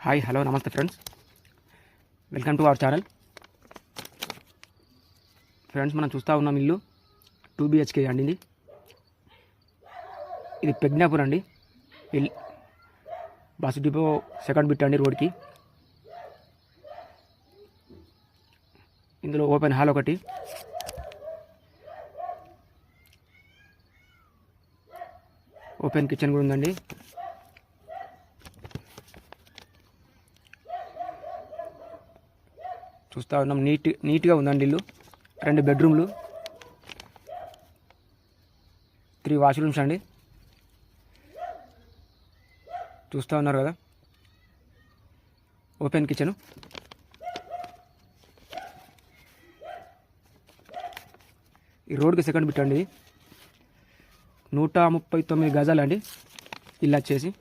Hi hello నమస్తే friends, welcome to our channel. Friends, మనం చూస్తూ ఉన్నాం ఇల్లు 2 BHK అండి. ఇది పెగ్నాపూర్ అండి. బస్ డిపో సెకండ్ బిట్ అండి రోడ్కి. ఇందులో ఓపెన్ హాల్ ఒకటి, ఓపెన్ కిచెన్ కూడా ఉందండి. చూస్తూ ఉన్నాం, నీట్గా ఉందండి ఇల్లు. 2 బెడ్రూమ్లు, 3 వాష్రూమ్స్ అండి. చూస్తూ ఉన్నారు కదా, ఓపెన్ కిచెను. ఈ రోడ్కి సెకండ్ బిట్ అండి. 139 గజాలండి ఇల్లు వచ్చేసి.